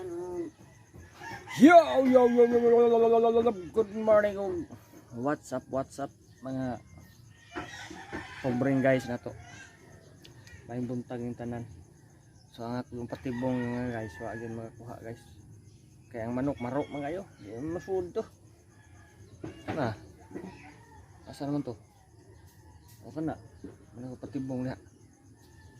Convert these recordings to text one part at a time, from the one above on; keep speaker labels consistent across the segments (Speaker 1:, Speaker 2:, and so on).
Speaker 1: Yo, yo, yo, yo, yo, yo, yo, yo, yo, good morning. What's up mga pobreng guys na to. May buntag yung tanan. So ang akong patibong nga guys, wa gyud makakuha guys. Kaya ang manok maro mga yo, di masud to. Na. Asa naman to? O kana. Manok patibong niya.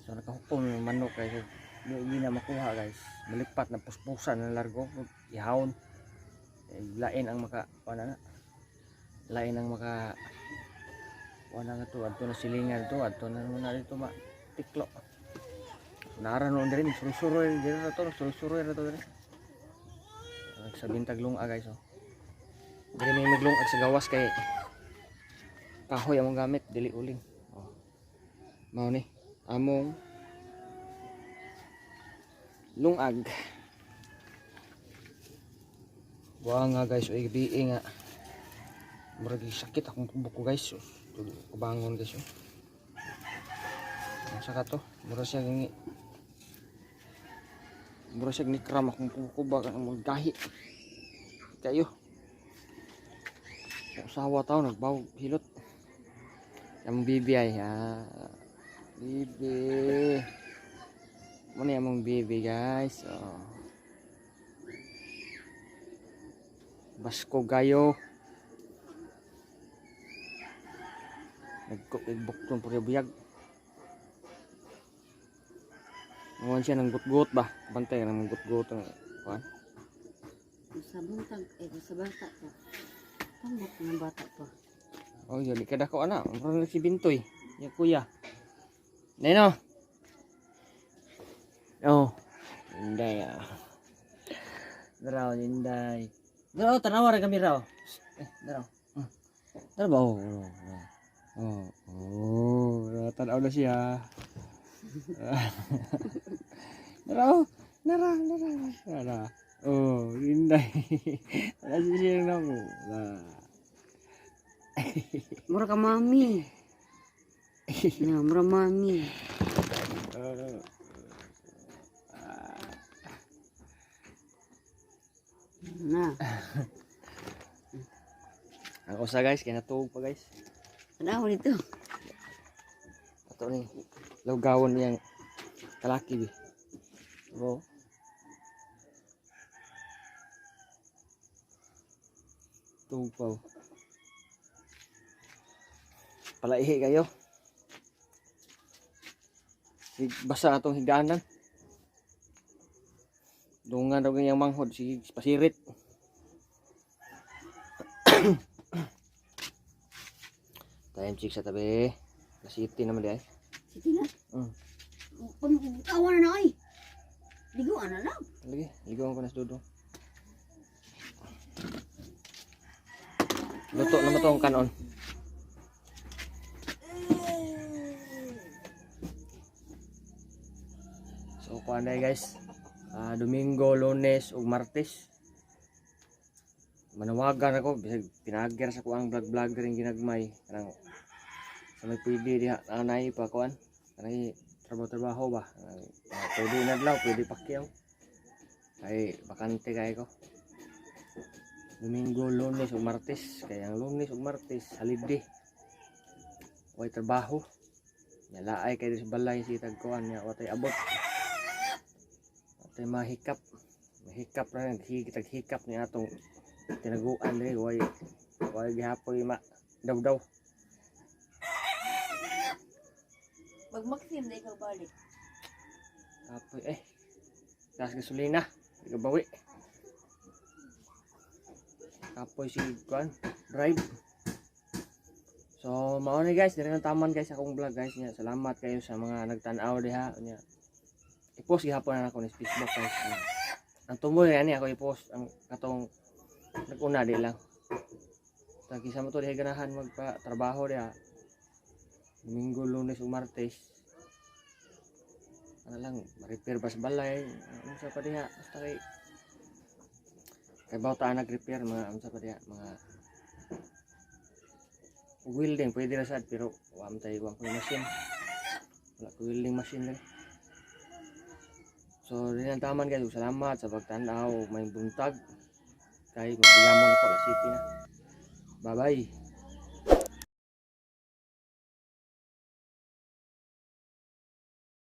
Speaker 1: So nakahupong yung manok guys. Hindi na makuha guys. Malipat na puspusan na largo, ihawon. Lain ang maka wala na. Lain ang maka wala nga to adto na silingan to, adto na naman na dito tiklo. Nara noon din surusuroy dito na to, surusuroy na to din. Sa bintag lunga guys oh. Dili may maglungag sa gawas kay kahoy among gamit dili uling. Oh. Mao ni among lungag. Wa nga guys, oy gabi nga. Murag sakit akong buko guys. Kubangon guys. Ang saka to, murag siya ni kram akong buko ba kanang gahi. Kayo. Usawa tao nagbaw hilot. Yang bibi ay ha. Bibi. Muna yung bibi guys. Oh. Basko gayo. Nagbuktong puro buyag. Ngayon siya ng gut-gut ba? Bantay ng gut-gut ang kuan.
Speaker 2: Sa buntag sa bata pa. Tambok ng bata pa.
Speaker 1: Oh, yun kada ko ana, meron si Bintoy. Ya kuya. Neno. Oh. Inday ah. Daraw inday. Daraw tanawa ra kami raw. Daraw. Daraw ba? Oh, tanaw na siya. Daraw. Nara. Oh, inday. Ano siya na mo?
Speaker 2: Mura ka mami. Na, mura mami. Na.
Speaker 1: Ako sa guys, kaya natuog pa guys.
Speaker 2: Ano nito?
Speaker 1: Ato ni lugawon niyang kalaki bi. Oh. Tuog pa. Palaihi kayo. Basa atong higanan. Dungan daw yung manghod si pasirit. Time check sa tabi. City naman di ay.
Speaker 2: City na? Awan na ay. Liguan na lang.
Speaker 1: Lagi, ligawan ko na sa dudong. Luto na matong kanon. So kuan day guys. Domingo, Lunes ug Martes. Manawagan ako bisag pinagger sa kuang vlogger ring ginagmay kanang sa may pwede diha anay pa kuan kanay trabaho ba pwede nadlaw pwede pakyaw ay bakante kay ko Domingo, Lunes ug Martes kay ang Lunes ug Martes holiday way trabaho nalaay kay sa balay si tagkuan nya watay abot watay mahikap na hikap ni atong tinaguan diri way gihapoy daw
Speaker 2: Magmaksim na ikaw balik.
Speaker 1: apoy gas gasolina gabawi apoy si kuan drive. So mao ni guys, diri na taman guys akong vlog guys nya. Salamat kayo sa mga nagtan-aw diha nya. I-post gihapon na ako ni Facebook guys. Ang tumoy ani ako i-post ang katong naguna di lang. Tagi sa mo to diha ganahan magpa trabaho diha. Domingo, Lunes ug Martes. Ano lang, ma-repair bas balay. Ano sa pa diha basta kay bawta nag-repair mga ano sa pa diha mga welding pwede ra sad pero wa man tay machine. Wala ko welding machine lang. So So rin ang taman guys, salamat sa pagtanaw, may buntag kay magbigamon ako la city na. Bye bye.